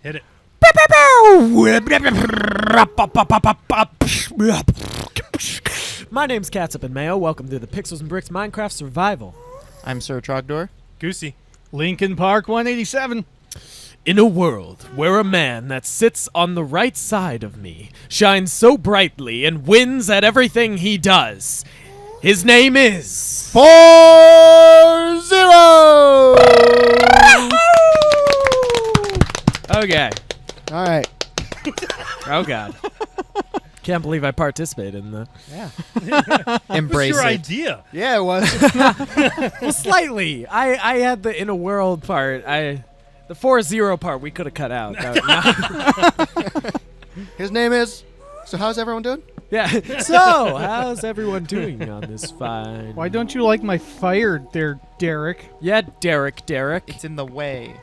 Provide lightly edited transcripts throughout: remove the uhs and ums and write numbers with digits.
Hit it. My name's Catsup and Mayo. Welcome to the Pixels and Bricks Minecraft Survival. I'm Sir Trogdor. Goosey. Lincoln Park 187. In a world where a man that sits on the right side of me shines so brightly and wins at everything he does, his name is 4-0. Okay. All right. Oh God. Can't believe I participated in that. Yeah. Embrace What's your it. idea? Yeah, it was. Well, slightly. I had the in a world part. The 4-0 part we could have cut out. His name is. So how's everyone doing? Yeah. So, how's everyone doing on this fine? Why don't you like my fire there, Derek? Yeah, Derek. It's in the way.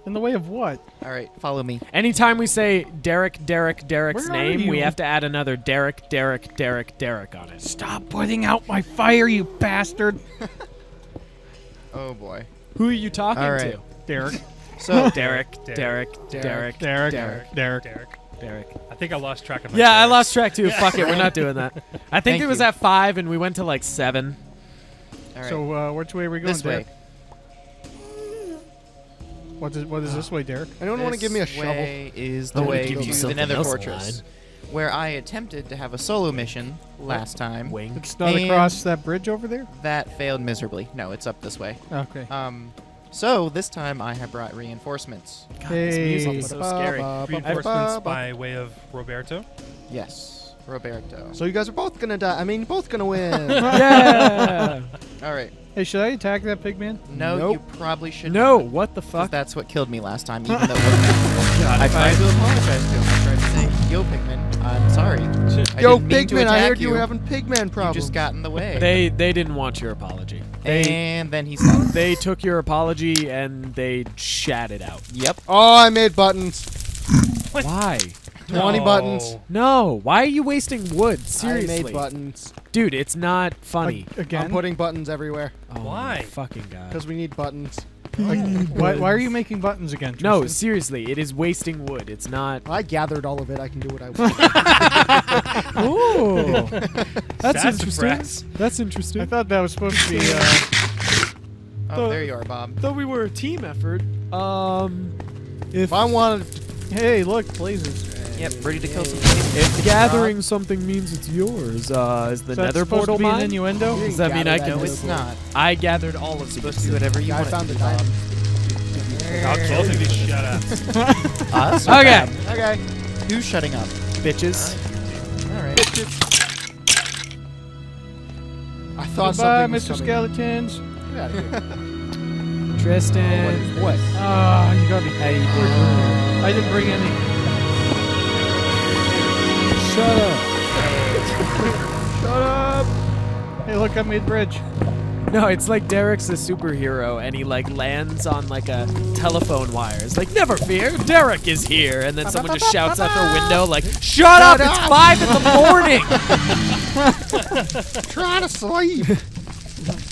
In the way of what? All right, follow me. Anytime we say Derek's Where name, are we you? have to add another Derek on it. Stop putting out my fire, you bastard. Oh boy. Who are you talking All right. to? Derek. So Derek. Derek. I think I lost track of my Yeah, I Dereks. lost track too. Fuck it, we're not doing that. I think Thank it was you. at 5 and we went to like 7. all right. So which way are we going, this way. Derek? What is this way, Derek? Anyone want to give me a shovel? way Is I the wanna way give you to the something Nether else, Fortress, where I attempted to have a solo mission last time. Wink. It's not And- across that bridge over there? That failed miserably. No, it's up this way. Okay. So this time I have brought reinforcements. God, this music is so scary. Reinforcements by way of Roberto. Yes, Roberto. So you guys are both gonna die. I mean, both gonna win. Yeah. All right. Hey, should I attack that pig man? No, Nope. you probably should. No, what the 'cause fuck? that's what killed me last time. Even though I tried to apologize to him. I tried to say, "Yo, Pigman, I'm sorry. I Yo, didn't mean to Pigman, I attack heard you were having Pigman You problems. just got in the way." They didn't want your apology. and then he stopped. They took your apology and they shat it out. Yep. Oh, I made buttons. Why? 20 buttons. No. Why are you wasting wood? Seriously. I made buttons. Dude, it's not funny. Again? I'm putting buttons everywhere Oh, Why? my fucking God. because we need buttons. Why are you making buttons again, No, Tristan? seriously, it is wasting wood. It's not. I gathered all of it. I can do what I want. Ooh. That's interesting. Sassafras. That's I interesting. thought that was supposed to be, Oh, there you are, Bob. Thought we were a team effort. If I wanted, hey, look, blazes. Yep, ready to kill some things. If gathering something means it's yours, is the Is that Nether supposed portal to be an mine? innuendo? Does that mean I Gather can? No, that it's nether not. I gathered all of You're these. supposed to do whatever you I want. found to the do, Bob. diamond. Both of you shut up. Us? Okay. Okay. Who's shutting up? Bitches. All right. I thought Goodbye, something was Mr. coming. Skeletons. Get out of here. Tristan. What? Ah, you gotta be. Hey, I didn't bring any. Shut up. Shut up. Hey, look, I made bridge. No, it's like Derek's a superhero and he like lands on like a telephone wire. It's like, never fear, Derek is here. And then someone just shouts out their window like, shut up, it's 5 in the morning. Try to sleep.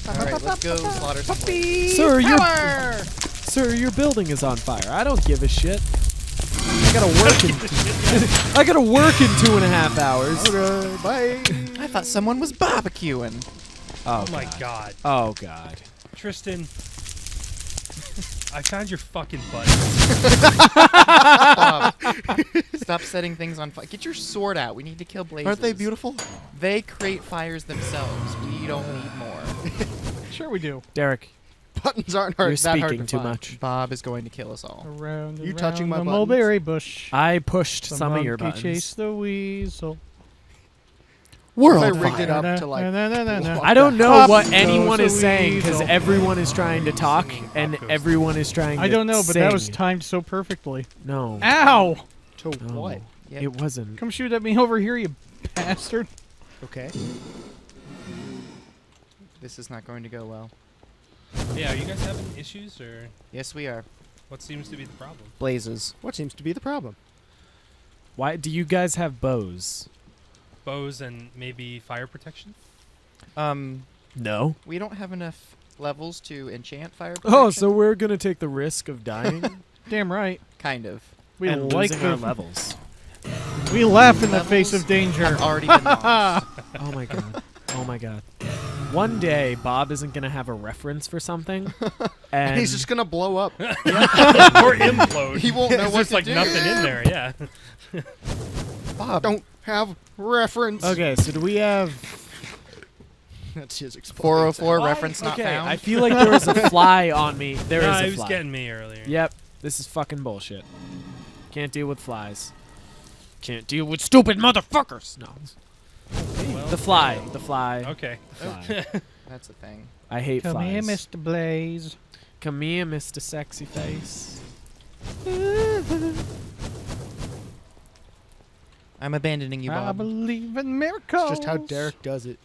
All right, let's go slaughter some puppies. Sir, your building is on fire. I don't give a shit. I gotta work in I gotta work in 2.5 hours. Okay, bye. I thought someone was barbecuing. Oh my God. Oh God. Tristan. I found your fucking button. Stop setting things on fire. Get your sword out. We need to kill blazes. Aren't they beautiful? They create fires themselves. We don't need more. Sure we do. Derek, Buttons aren't hard. you're that hard speaking to too find. much. Bob is going to kill us all. Around You and touching round my the buttons? mulberry bush. I pushed The some of your monkey buttons. chased the weasel. World World I rigged it fire. up to like. I don't know Up what goes anyone the is saying because weasel. everyone is trying to talk and everyone is trying to I don't know, but that was sing. timed so perfectly. No. Ow! To No. what? Yep. It wasn't. Come shoot at me over here, you bastard. Okay. This is not going to go well. Yeah, are you guys having issues or Yes, we are. what seems to be the problem? Blazes. What seems to be the problem? Why do you guys have bows? Bows and maybe fire protection? No. We don't have enough levels to enchant fire Oh, protection. so we're gonna take the risk of dying? Damn right. Kind of. We and like losing our the levels. We laugh in the Levels face of danger. have already been lost. Oh my god. Oh my god. One day, Bob isn't gonna have a reference for something, and He's just gonna blow up. Or implode. He won't know There's what just to like do. nothing in there. Yeah. Bob, Don't have reference. Okay, so do we have? That's his exploding 404 Why? reference not Okay, found. I feel like there was a fly on me. There is Nah, a he was fly. getting me earlier. Yep, this is fucking bullshit. Can't deal with flies. Can't deal with stupid motherfuckers. No. Well, The fly. The fly. Okay. The fly. That's a thing. I hate Come flies. here, Mr. Blaze. Come here, Mr. Sexy Face. I'm abandoning you, I Bob. believe in miracles. It's just how Derek does it.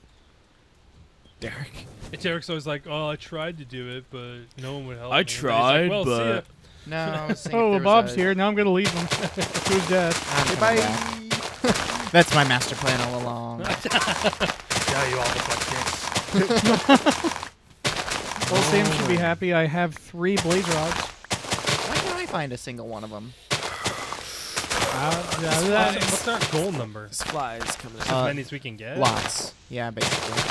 Derek. Derek's always like, "Oh, I tried to do it, but no one would help me." I And then he's tried, like, well, see ya." but- No, I was saying Oh, if well, there was Bob's a- here. Now I'm gonna leave him to his death. I'm Okay, coming bye. back. That's my master plan all along. Yeah, you all look like dicks. Well, Sam should be happy. I have 3 blaze rods. Why can't I find a single one of them? What's our goal number? This fly is coming. As Uh, many as we can get. Lots. Yeah, basically.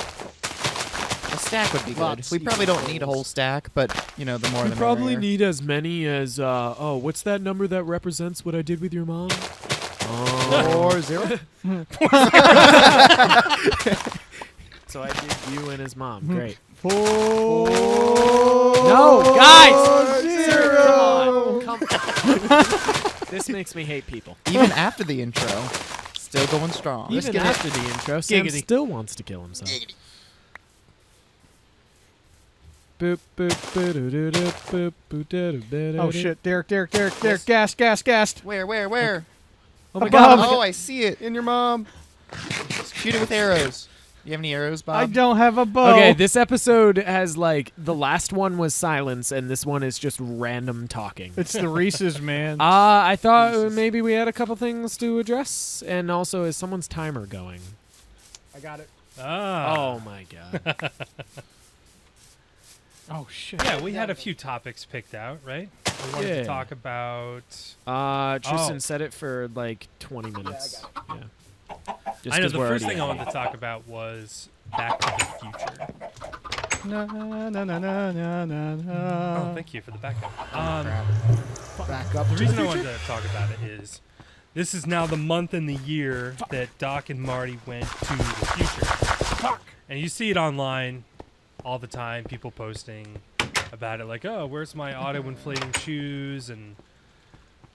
A stack would be good. Lots We probably don't equals. need a whole stack, but, you know, the more We the probably merrier. need as many as, oh, what's that number that represents what I did with your mom? Oh. 4-0. So I did you and his mom. Great. 4. No, guys! 0. Come on. This makes me hate people. Even after the intro, still going strong. Even after the intro, Sam Giggity. still wants to kill himself. Boop, boop, boo-doo-doo-doo, boop, boo-doo-doo-doo-doo. Oh shit! Derek! Gassed! Where? Oh my Above. god. Oh, I see it. In your mom. Shoot it with arrows. You have any arrows, Bob? I don't have a bow. Okay, this episode has like the last one was silence and this one is just random talking. It's the Reese's, man. I thought maybe we had a couple things to address, and also is someone's timer going? I got it. Ah. Oh my god. Oh shit! Yeah, we had a few topics picked out, right? We wanted Yeah. to talk about. Tristan Oh. set it for like 20 minutes. Yeah. Just I know 'cause the we're first already thing I at wanted to talk about was Back to the Future. Na, na, na, na, na, na, na. Oh, thank you for the backup. Back up. The to reason I future. wanted to talk about it is this is now the month and the year that Doc and Marty went to the future. And you see it online all the time, people posting about it like, oh, where's my auto-inflating shoes? And,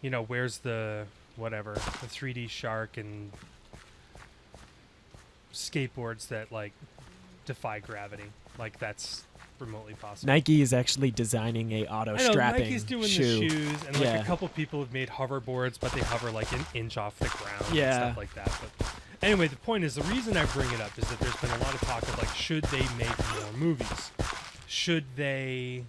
you know, where's the, whatever, the 3D shark and skateboards that, like, defy gravity. Like, that's remotely possible. Nike is actually designing a auto I know, strapping Nike's doing shoe. the shoes, and like Yeah. a couple people have made hoverboards, but they hover like an inch off the ground and Yeah. stuff like that. But anyway, the point is, the reason I bring it up is that there's been a lot of talk of like, should they make more movies? Should they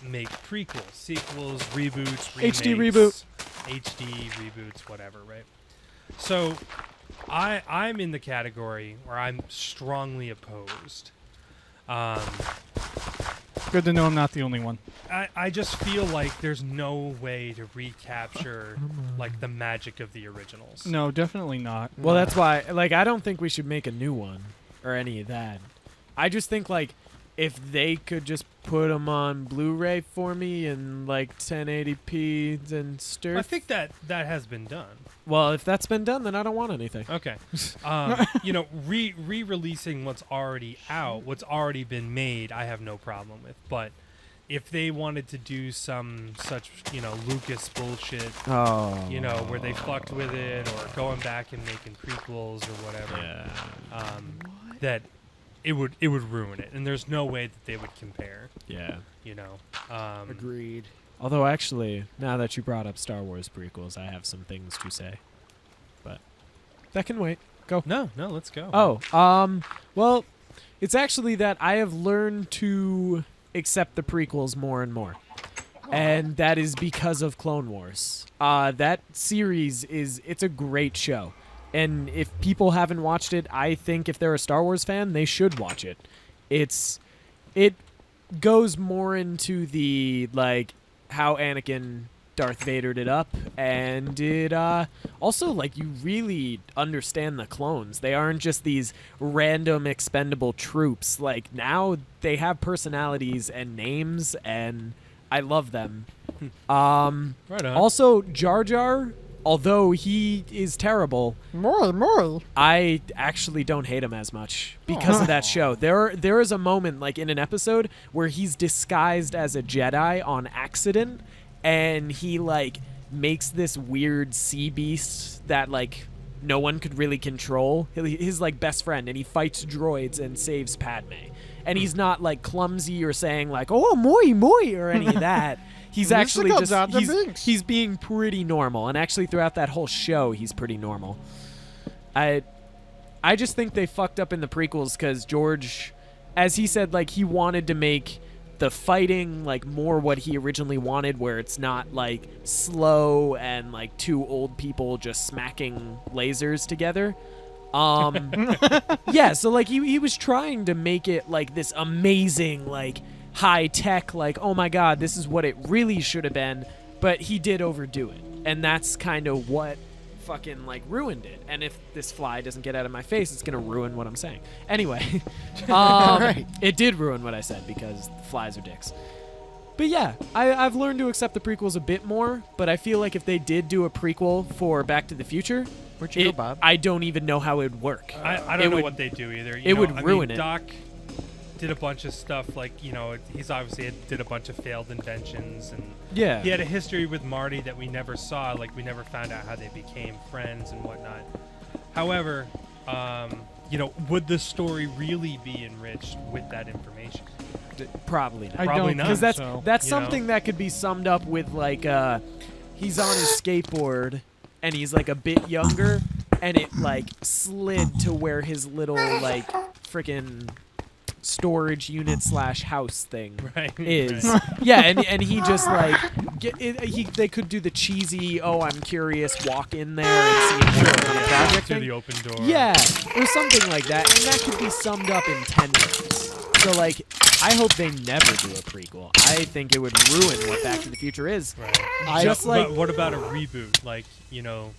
make prequels, sequels, reboots, remakes, HD reboot. HD reboots, whatever, right? So I'm in the category where I'm strongly opposed. Good to know I'm not the only one. I just feel like there's no way to recapture like the magic of the originals. No, definitely not. Well, that's why, like, I don't think we should make a new one or any of that. I just think, like, if they could just put them on Blu-ray for me in, like, 1080p and stuff. I think that has been done. Well, if that's been done, then I don't want anything. Okay. You know, re-releasing what's already out, what's already been made, I have no problem with. But if they wanted to do some such, you know, Lucas bullshit, Oh. you know, where they fucked with it or going back and making prequels or whatever, Yeah. that it would ruin it. And there's no way that they would compare, Yeah. you know. Agreed. Although, actually, now that you brought up Star Wars prequels, I have some things to say. But that can wait. Go. No, let's go. Oh, well, it's actually that I have learned to accept the prequels more and more. And that is because of Clone Wars. That series it's a great show. And if people haven't watched it, I think if they're a Star Wars fan, they should watch it. It goes more into the, like, how Anakin Darth Vadered it up, and it also, like, you really understand the clones. They aren't just these random expendable troops. Like, now they have personalities and names, and I love them. Right on. Also, Jar Jar, although he is terrible, I actually don't hate him as much because of that show. There is a moment, like in an episode, where he's disguised as a Jedi on accident, and he like makes this weird sea beast that like no one could really control. His like best friend, and he fights droids and saves Padme. And he's not like clumsy or saying like "oh moi" or any of that. He's actually just he's being pretty normal, and actually throughout that whole show he's pretty normal. I just think they fucked up in the prequels because George, as he said, like he wanted to make the fighting like more what he originally wanted, where it's not like slow and like two old people just smacking lasers together. Yeah, so like he was trying to make it like this amazing like high tech, like oh my god, this is what it really should have been, but he did overdo it, and that's kind of what fucking like ruined it. And if this fly doesn't get out of my face, it's gonna ruin what I'm saying. Anyway, it did ruin what I said because flies are dicks. But yeah, I've learned to accept the prequels a bit more, but I feel like if they did do a prequel for Back to the Future, Where'd you go, Bob? I don't even know how it would work. I don't know what they do either. It would ruin it. Doc did a bunch of stuff, like, you know, he's obviously did a bunch of failed inventions, and Yeah. he had a history with Marty that we never saw. Like, we never found out how they became friends and whatnot. However, you know, would the story really be enriched with that information? Probably not. Probably not. Because that's So, that's you something know? that could be summed up with like he's on his skateboard and he's like a bit younger, and it like slid to where his little like freaking storage unit / house thing Right. is. Right. Yeah, and he just like they could do the cheesy I'm curious, walk in there and see it work on a project To thing. the open door. Yeah, or something like that, and that could be summed up in 10 minutes. So, like, I hope they never do a prequel. I think it would ruin what Back to the Future is. Right. Just like, But what about a reboot? Like, you know,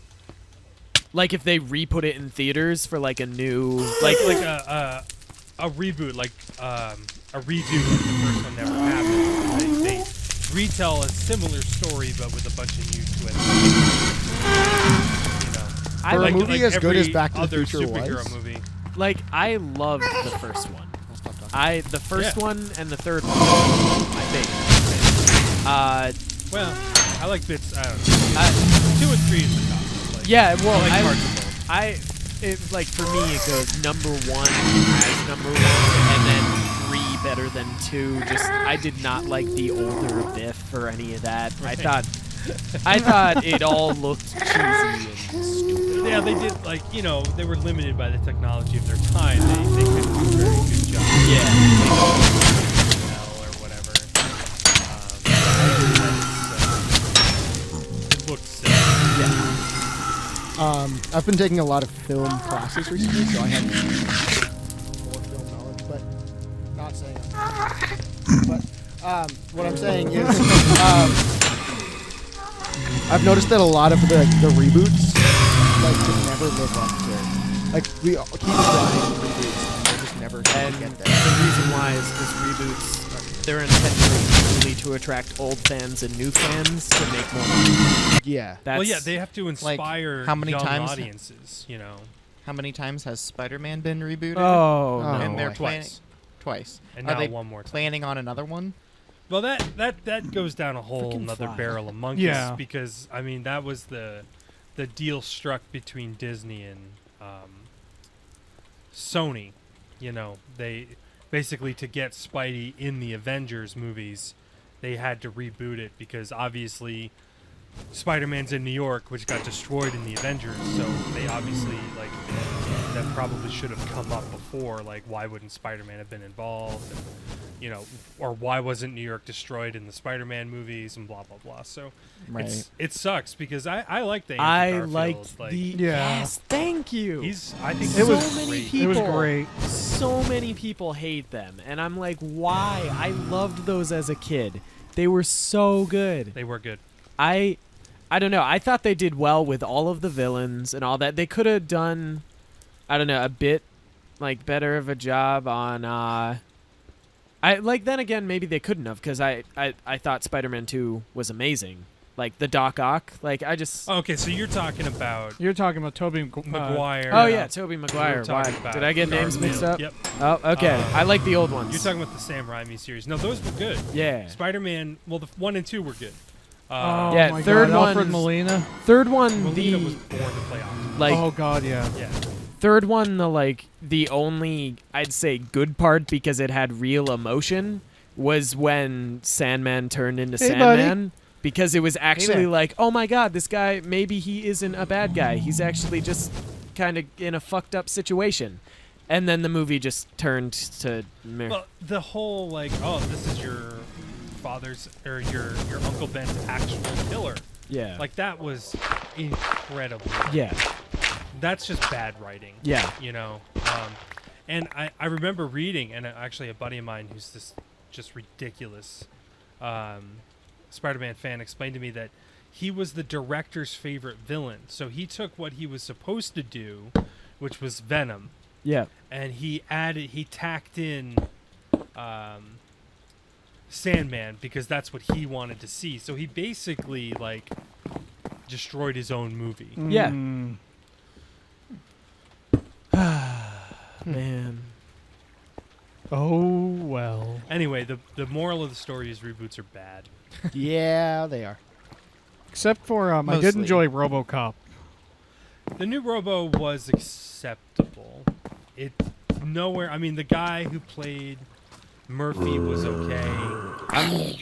like if they re-put it in theaters for like a new, like a reboot, like a redo of the first one never happened. Like, they retell a similar story, but with a bunch of new twists. You know, I For a like, movie as good as every Back to the other Future superhero was. movie. like I loved the first one. The first Yeah. one and the third one, I think. Well, I like bits. I don't know. 2 and 3 is the top. Like, Yeah, well, I like I, parts of both. it like for me it goes number 1 as number 1, and then 3 better than 2. Just I did not like the older Biff or any of that. Right. I thought it all looked cheesy and stupid. Yeah, they did, like, you know, they were limited by the technology of their time. They couldn't do a very good job. Or whatever. It looked sick. I've been taking a lot of film classes recently, so I have more film knowledge, but not saying I'm but what I'm saying is I've noticed that a lot of the reboots like just never live up to, like, we all keep trying reboots and they just never And get the there. reason why is because reboots, they're intentionally to attract old fans and new fans to make more money. Yeah. That's, Well, yeah, they have to inspire how many young times- audiences, you know. How many times has SpiderMan been rebooted? Oh, Oh, no. and they're boy. planning twice. And Are now they one more time. planning on another one? Well, that goes down a whole Frickin' another fly. barrel of monkeys. Yeah. Because, I mean, that was the deal struck between Disney and Sony. You know, they basically, to get Spidey in the Avengers movies, they had to reboot it because obviously Spider-Man's in New York, which got destroyed in the Avengers, so they obviously, like, that probably should have come up before. Like, why wouldn't Spider-Man have been involved? And, you know, or why wasn't New York destroyed in the Spider-Man movies and blah, blah, blah. So it sucks because I like the Andrew I Garfield. liked like, the Yeah. Yes, thank you. I think It was- so many great. people. It was great. So many people hate them, and I'm like, why? I loved those as a kid. They were so good. They were good. I don't know. I thought they did well with all of the villains and all that. They could have done, I don't know, a bit like better of a job on. Then again, maybe they couldn't have, because I thought Spider-Man 2 was amazing. Like the Doc Ock, like I just. Okay, so you're talking about You're talking about Tobey Maguire. Oh yeah, Tobey Maguire. We're talking Why? about Did I get names Garfield. mixed up? Yep. Oh, okay. I like the old ones. You're talking about the Sam Raimi series. No, those were good. Yeah. Spider-Man. Well, the 1 and 2 were good. Oh Yeah, my third God, Alfred one's- Molina. Third one, Molina the was born to play Octopus. like Oh God, yeah. Yeah. third one, the only I'd say good part, because it had real emotion, was when Sandman turned into Hey, Sandman. Because it was actually there. like, oh my God, this guy, maybe he isn't a bad guy. He's actually just kind of in a fucked up situation. And then the movie just turned to meh. Well, the whole like, oh, this is your father's or your Uncle Ben's actual killer. Yeah. Like that was incredible. Yeah. That's just bad writing. Yeah. You know. And I remember reading, and actually a buddy of mine who's this just ridiculous Spider-Man fan explained to me that he was the director's favorite villain. So he took what he was supposed to do, which was Venom, Yeah. and he tacked in Sandman because that's what he wanted to see. So he basically like destroyed his own movie. Yeah. Mm. Man. Oh well. Anyway, the moral of the story is reboots are bad. Yeah, they are. Except for I did Mostly. enjoy RoboCop. The new Robo was acceptable. It nowhere. I mean, the guy who played Murphy was okay.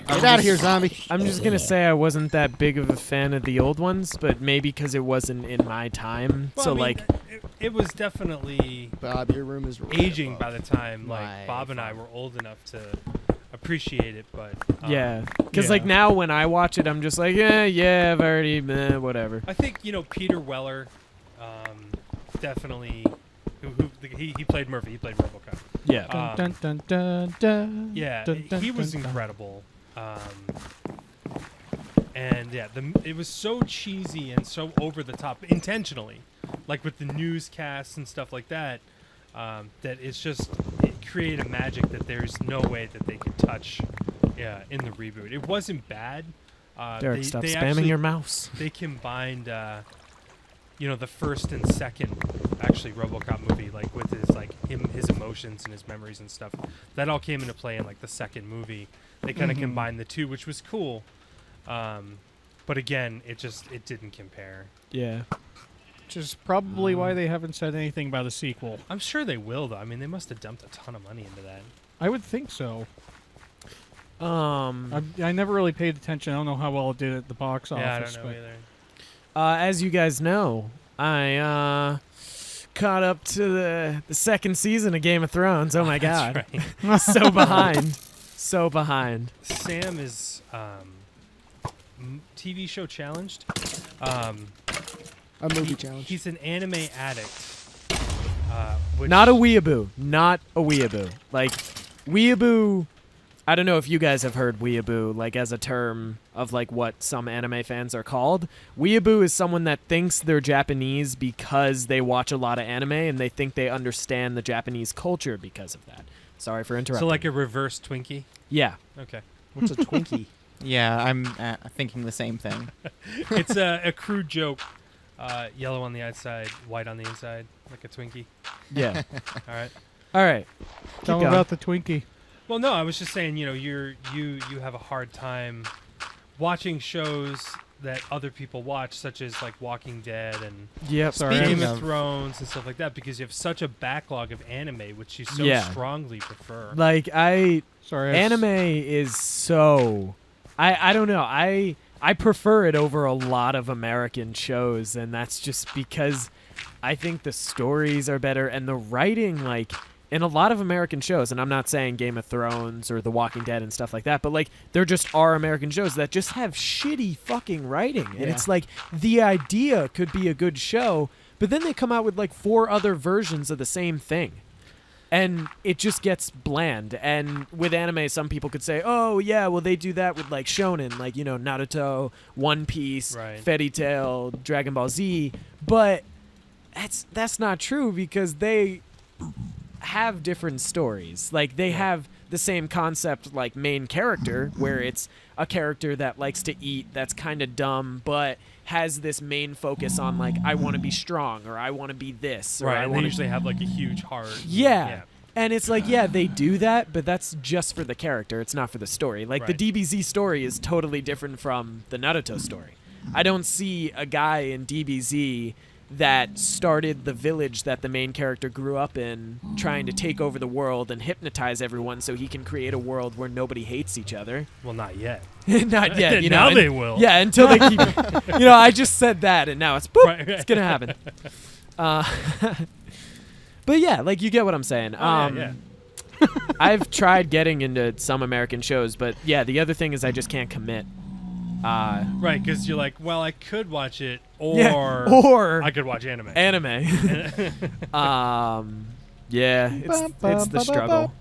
Get out of here, zombie. I'm just going to say I wasn't that big of a fan of the old ones, but maybe because it wasn't in my time. Well, So, I mean, like, it was definitely Bob, your room is right aging above by the time my like Bob and I were old enough to appreciate it. But yeah. Because, yeah. like, now when I watch it, I'm just like, yeah, I've already, whatever. I think Peter Weller, definitely. He played Murphy. He played RoboCop. Yeah. Dun, dun, dun, dun, Yeah, dun, dun, he was dun, dun. incredible. And yeah, it was so cheesy and so over the top intentionally, like with the newscasts and stuff like that. That it created a magic that there's no way that they could touch. Yeah, in the reboot, it wasn't bad. Derek, stop they spamming actually- your mouse. They combined, the first and second, actually, RoboCop movie, like with his emotions and his memories and stuff. That all came into play in like the second movie. They kind of combined the two, which was cool. But again, it didn't compare. Yeah. Which is probably why they haven't said anything about a sequel. I'm sure they will, though. I mean, they must have dumped a ton of money into that. I would think so. Um. I never really paid attention. I don't know how well it did at the box office. Yeah, I don't know but either. As you guys know, I caught up to the second season of Game of Thrones. Oh my God. That's right. So behind. So behind. Sam is TV show challenged. A movie challenge. He's an anime addict. Which Not a weeaboo. Not a weeaboo. Like, weeaboo... I don't know if you guys have heard weeaboo, like, as a term of, like, what some anime fans are called. Weeaboo is someone that thinks they're Japanese because they watch a lot of anime and they think they understand the Japanese culture because of that. Sorry for interrupting. So like a reverse Twinkie. Yeah. Okay. What's a Twinkie? Yeah, I'm thinking the same thing. It's a crude joke. Yellow on the outside, white on the inside, like a Twinkie. Yeah. All right. All right. tell Keep them going. about the Twinkie. Well, no, I was just saying, you have a hard time watching shows that other people watch, such as like Walking Dead and Yep. Sorry. Game Speaking of of- Thrones and stuff like that, because you have such a backlog of anime, which you so Yeah. strongly prefer. Like, Sorry. anime is so... I don't know. I prefer it over a lot of American shows, and that's just because I think the stories are better and the writing, like, in a lot of American shows, and I'm not saying Game of Thrones or The Walking Dead and stuff like that, but, like, there just are American shows that just have shitty fucking writing. And it's like, the idea could be a good show, but then they come out with, like, 4 other versions of the same thing. and it just gets bland. And with anime, some people could say, oh yeah, well they do that with like shonen, like, you know, Naruto, One Piece, Right. Fairy Tail, Dragon Ball Z, but that's not true, because they have different stories. Like they have the same concept, like main character, where it's a character that likes to eat, that's kind of dumb, but has this main focus on like, I want to be strong, or I want to be this, or Right. I And they want to usually have like a huge heart. yeah. And it's like, yeah, they do that, but that's just for the character. It's not for the story. Like, Right. the DBZ story is totally different from the Naruto story. I don't see a guy in DBZ that started the village that the main character grew up in trying to take over the world and hypnotize everyone so he can create a world where nobody hates each other. Well, not yet. Not yet, you know. Now and- they will. Yeah, until they keep... you know, I just said that, and now it's boop, Right. it's going to happen. But yeah, like, you get what I'm saying. Yeah. I've tried getting into some American shows, but yeah, the other thing is I just can't commit. Right, because you're like, well, I could watch it, or Yeah, or I could watch anime. anime. Yeah, it's the struggle.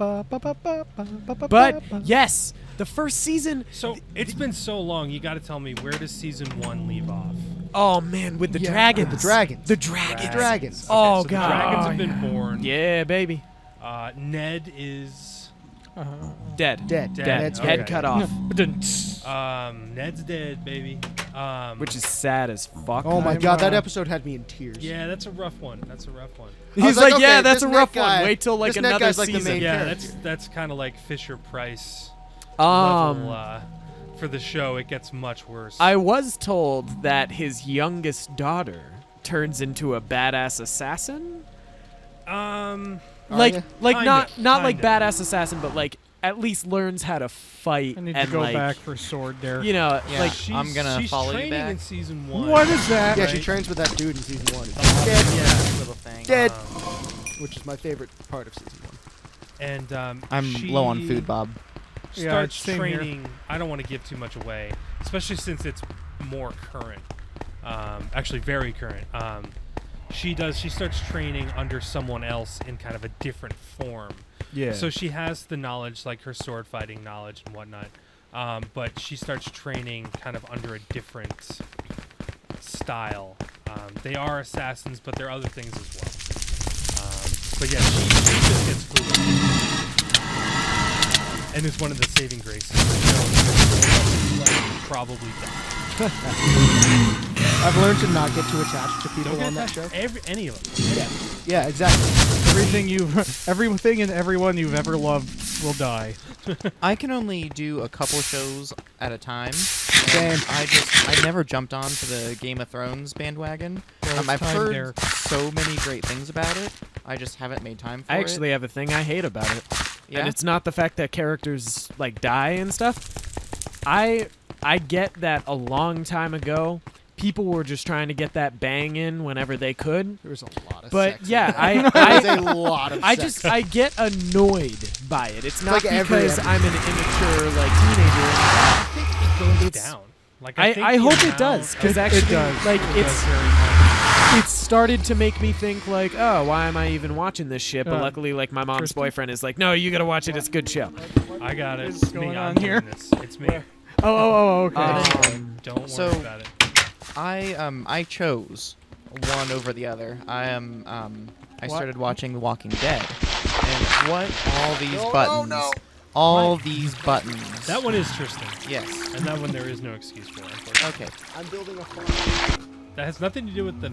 But yes, the first season. So it's been so long. You got to tell me, where does season 1 leave off? Oh man, with the Yeah, dragons. the dragons. The dragons. Dragons. Oh, so God. The dragons Oh, have been born. Yeah, baby. Ned is Dead. Dead. Dead. Ned's Head Okay. cut off. Ned's dead, baby. Which is sad as fuck. Oh my I'm, god, that episode had me in tears. Yeah, that's a rough one. That's a rough one. I was He's like, okay, yeah, that's this a rough Ned guy- one. Wait till like this Ned another guy's like the season. main Yeah, character. that's kind of like Fisher Price Um, level. For the show, it gets much worse. I was told that his youngest daughter turns into a badass assassin. um, Like, ya? not like Kinda. badass assassin, but like at least learns how to fight. I need and to go like, back for sword there. You know, Yeah. like she's, I'm gonna she's follow you training back. in season 1. What is that? Yeah, Right. she trains with that dude in season 1. Dead. Dead, Little thing. Dead. Um, which is my favorite part of season 1. and I'm she low on food, Bob. Yeah, Starts same here. training. I don't want to give too much away, especially since it's more current. Actually, very current. She starts training under someone else in kind of a different form. yeah. So she has the knowledge, like her sword fighting knowledge and whatnot. But she starts training kind of under a different style. They are assassins, but they're other things as well. But yeah, she just gets fluid. And is one of the saving graces. Probably die. I've learned to not get too attached to people Don't on get that show. any of them. Yeah, exactly. Everything and everyone you've ever loved will die. I can only do a couple shows at a time. Same. I never jumped onto the Game of Thrones bandwagon. Well, it's I've time heard there. so many great things about it. I just haven't made time for I it. actually have a thing I hate about it. Yeah? And it's not the fact that characters like die and stuff. I get that a long time ago people were just trying to get that bang in whenever they could. There was a lot of But sex. yeah, There was a lot of sex. I get annoyed by it. It's not like every because episode. I'm an immature like teenager. I think it goes It's- down. Like I, think I the hope it amount does, because of- actually, does. like, it it's does very much. it's started to make me think like, oh, why am I even watching this shit? But Uh, luckily, like, my mom's Tristan? boyfriend is like, no, you gotta watch it. It's a good show. I got it. What is It's me. going I'm on doing here? this. It's me. Oh, okay. Um, Don't worry So- about it. I chose one over the other. I started watching The Walking Dead, and what all these buttons, all these buttons. That one is Tristan, Yes. and that one there is no excuse for. Unfortunately. Okay. I'm building a farm. That has nothing to do with the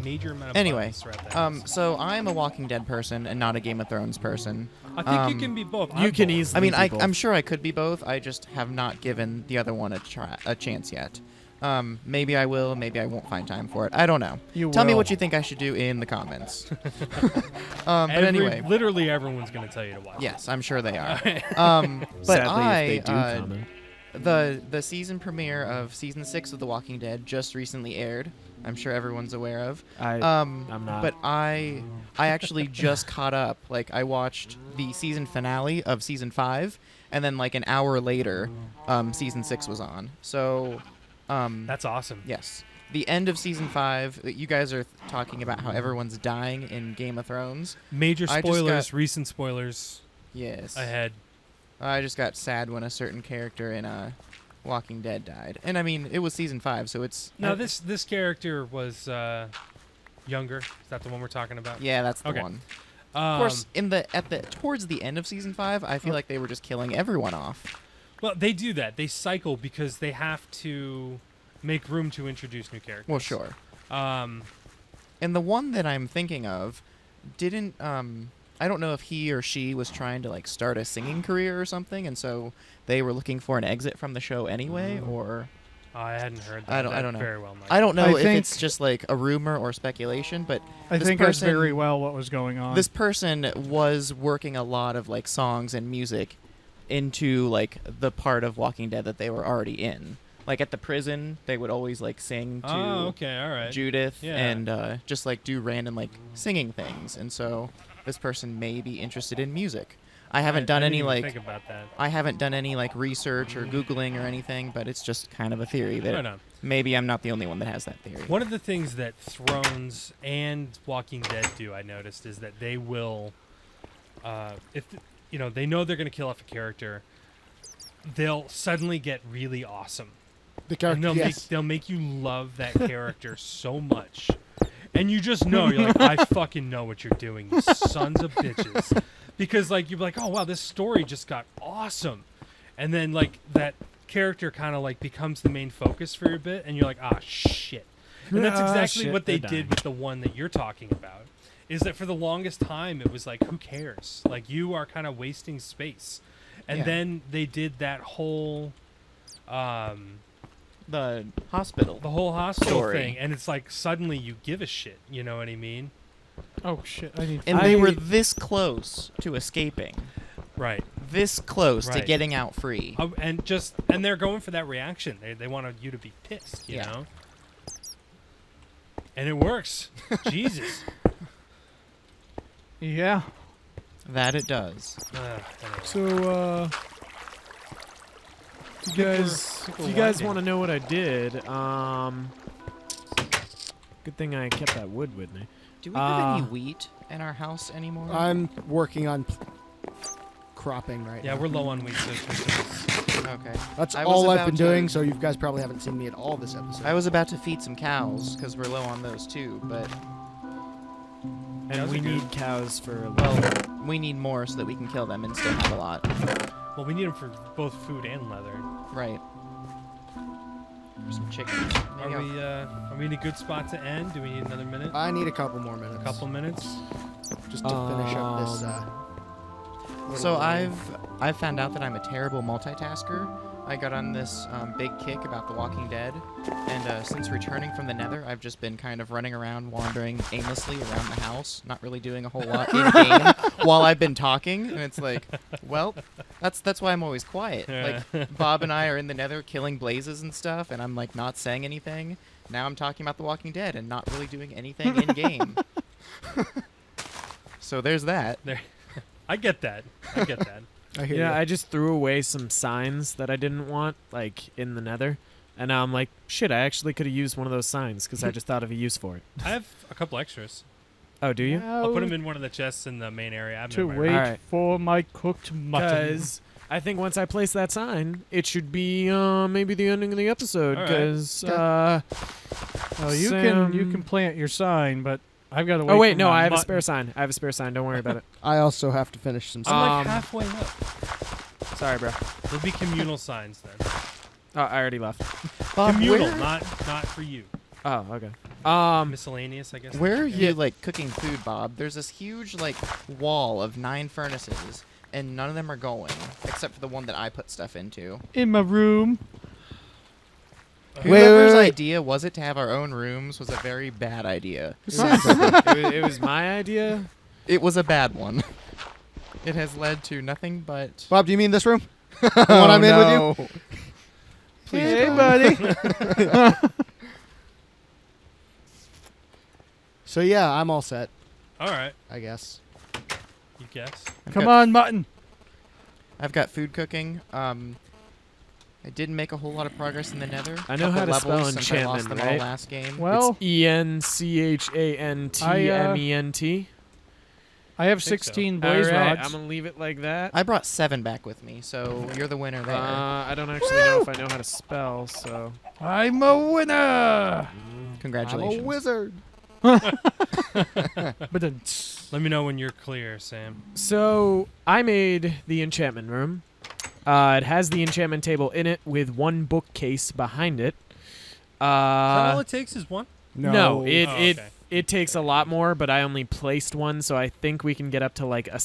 major amount of Anyway, buttons throughout that episode. so I'm a Walking Dead person and not a Game of Thrones person. I think you um, can be both. you I'm can both. easily. I mean, be both. I'm sure I could be both. I just have not given the other one a chance yet. Maybe I will. Maybe I won't find time for it. I don't know. You Tell me will. what you think I should do in the comments. But anyway, literally everyone's gonna tell you to watch. yes, I'm sure they are. it. But Sadly, I if they do comment. the season premiere of season 6 of The Walking Dead just recently aired. I'm sure everyone's aware of. I'm not. But I actually just caught up. Like I watched the season finale of season 5, and then like an hour later, season 6 was on. So, That's awesome. yes. the end of season 5. You guys are talking about how everyone's dying in Game of Thrones. Major I just spoilers, got- recent spoilers Yes. ahead. I just got sad when a certain character in Walking Dead died. And I mean, it was season 5, so it's No, this character was younger. Is that the one we're talking about? yeah, that's the Okay. one. Of course, towards the end of season 5, I feel like they were just killing everyone off. Well, they do that. They cycle because they have to make room to introduce new characters. Well, sure. Um, And the one that I'm thinking of didn't I don't know if he or she was trying to like start a singing career or something, and so they were looking for an exit from the show anyway, or I hadn't heard that. I don't That know. Very well. Might. I don't know I if think- it's just like a rumor or speculation, but I this think that's person- very well what was going on. this person was working a lot of like songs and music into like the part of Walking Dead that they were already in. Like at the prison, they would always like sing to Oh, okay, all right. Judith Yeah. and just like do random like singing things, and so this person may be interested in music. I haven't done didn't any even like think about that. I haven't done any like research or googling or anything, but it's just kind of a theory that Right on. maybe I'm not the only one that has that theory. One of the things that Thrones and Walking Dead do, I noticed, is that they will, if they know they're going to kill off a character, they'll suddenly get really awesome. The And character. Yes. they'll make you love that character so much. And you just know, you're like, I fucking know what you're doing, you sons of bitches. Because, like, you're like, oh, wow, this story just got awesome. And then, like, that character kind of, like, becomes the main focus for a bit, and you're like, ah, shit. And that's Ah, exactly shit, what they they're did dying. with the one that you're talking about. Is that for the longest time, it was like, who cares? Like, you are kind of wasting space. And Yeah. then they did that whole... The hospital. the whole hospital Story. thing, and it's like suddenly you give a shit. You know what I mean? Oh shit! I need. And they were this close to escaping. Right. This close to Right. getting out free. And they're going for that reaction. They want you to be pissed. You Yeah. know. And it works. Jesus. Yeah. That it does. Anyway. So, if you guys want to know what I did, good thing I kept that wood with me. Do we have any wheat in our house anymore? I'm working on cropping right Yeah, now. we're low on wheat. So Okay. That's I was all I've about been to- doing, so you guys probably haven't seen me at all this episode. I was about to feed some cows because we're low on those too, but And Cows we are good. need cows for well, we need more so that we can kill them and still have a lot. well, we need them for both food and leather. Right. For some chickens. There you go. Are we in a good spot to end? Do we need another minute? I need a couple more minutes. A couple minutes? just to finish up this. So little- I've found out that I'm a terrible multitasker. I got on this big kick about The Walking Dead, and since returning from the Nether, I've just been kind of running around, wandering aimlessly around the house, not really doing a whole lot in game while I've been talking. And it's like, well, that's why I'm always quiet. Like Bob and I are in the Nether killing blazes and stuff, and I'm like not saying anything. Now I'm talking about The Walking Dead and not really doing anything in game. So there's that. There. I get that. I get that. I hear Yeah, ya. I just threw away some signs that I didn't want, like in the Nether, and now I'm like, shit, I actually could have used one of those signs because I just thought of a use for it. I have a couple extras. Oh, do you? I'll put them in one of the chests in the main area. I've To never- wait Alright. for my cooked mutton. Because I think once I place that sign, it should be maybe the ending of the episode. All right. Because Oh, you can plant your sign, but I've got to wait. oh wait, for no, my I have a mutton. spare sign. I have a spare sign. Don't worry about it. I also have to finish some. I'm like Um, halfway up. Sorry, bro. There'll be communal signs then. Oh, I already left. Communal, where- not for you. Oh, okay. Miscellaneous, I guess. Where are Yeah. you like cooking food, Bob? There's this huge like wall of 9 furnaces, and none of them are going, except for the one that I put stuff into. in my room. Whoever's wait. idea was it to have our own rooms was a very bad idea. it was my idea. It was a bad one. It has led to nothing but. Bob, do you mean this room? The one I'm in with you? Please, Hey, Bob. buddy. So yeah, I'm all set, All right. I guess. You guess. I've Come got- on, mutton. I've got food cooking. I didn't make a whole lot of progress in the Nether. I know how Couple to spell levels since I lost enchantment, them right? all last game. Well, It's ENCHANTMENT. I have think so. 16 All blaze right, rods. I'm gonna leave it like that. I brought 7 back with me, so you're the winner there. I don't actually know if I know how to spell, so. I'm a winner. Congratulations. I'm a wizard. But then, Let me know when you're clear, Sam. So I made the enchantment room. It has the enchantment table in it with one bookcase behind it. Is that all it takes is one? No, it Oh, it okay. it takes a lot more, but I only placed one, so I think we can get up to like a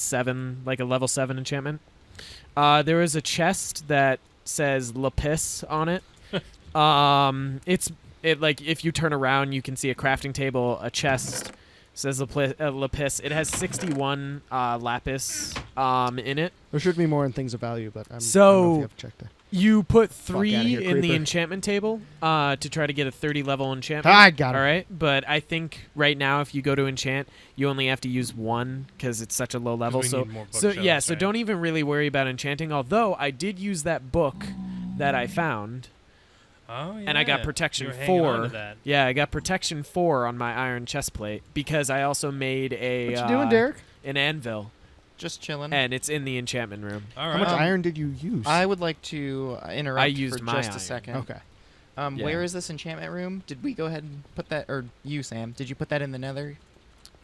level 7 enchantment. There is a chest that says lapis on it. It like if you turn around, you can see a crafting table, a chest says lapis. It has 61 lapis in it. There should be more in things of value, but I don't know So- if you have checked that. You put outta 3 here, in the creeper. enchantment table to try to get a 30 level enchantment. I got All it. right, but I think right now if you go to enchant, you only have to use 1 because it's such a low level. we So need more so yeah, bookshelves, so right? don't even really worry about enchanting. Although I did use that book that I found, Oh, yeah. and I got You protection were hanging on 4. to that. Yeah, I got protection 4 on my iron chest plate because I also made a What you doing, Derek? an anvil, Just chilling. and it's in the enchantment room. All How right. much Um, iron did you use? I would like to interrupt I used for my just iron. a second. Okay. Yeah. Where is this enchantment room? Did we go ahead and put that, or you, Sam? Did you put that in the Nether?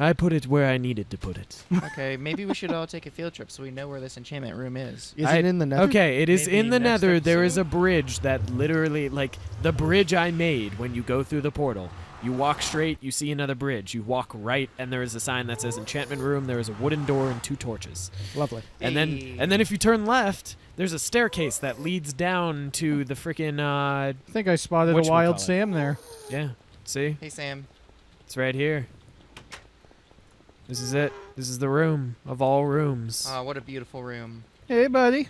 I put it where I needed to put it. Okay, maybe we should all take a field trip so we know where this enchantment room is. Is it in the Nether? Okay, it is Maybe in the next Nether. There is episode? a bridge that literally, like, the bridge I made when you go through the portal. You walk straight, you see another bridge. You walk right, and there is a sign that says Enchantment Room. There is a wooden door and 2 torches. Lovely. And then if you turn left, there's a staircase that leads down to the freaking, I think I spotted a wild Whatchamacallit. Sam there. yeah, see? Hey, Sam. It's right here. This is it. This is the room of all rooms. What a beautiful room. Hey, buddy.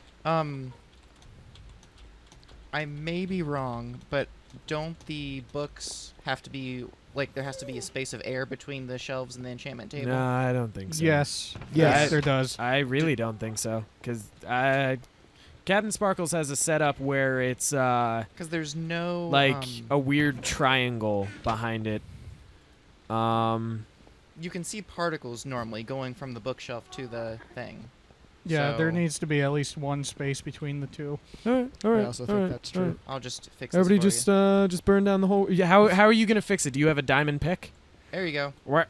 I may be wrong, but don't the books have to be, like, there has to be a space of air between the shelves and the enchantment table? No, I don't think so. Yes. Yes. There does. I really don't think so, because Captain Sparkles has a setup where it's Because there's no, like a weird triangle behind it. you can see particles normally going from the bookshelf to the thing. Yeah, there So needs to be at least one space between the two. All right, all right. I also think that's true. I'll just fix Everybody this for just burn down the whole. Yeah, how are you gonna fix it? Do you have a diamond pick? you. There you go. Where?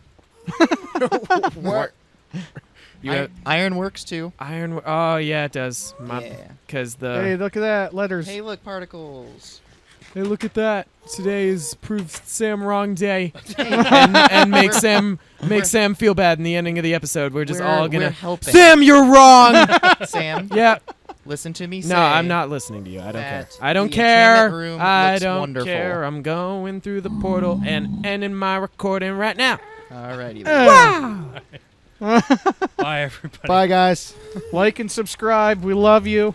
What? You have Iron works too. iron. Oh yeah, it does. Yeah. Because Hey, the. look at that. Letters. Hey, look, particles. Hey, look at that! Today is proved Sam wrong day, and make Sam feel bad in the ending of the episode. We're just all We're gonna. helping. Sam, you're wrong. Sam, Yeah. listen to me say. No, I'm not listening to you. I don't care. that I don't the care. enchantment room I looks don't wonderful. care. I'm going through the portal and ending my recording right now. Alrighty then. Wow. Bye, everybody. Bye, guys. Like and subscribe. We love you.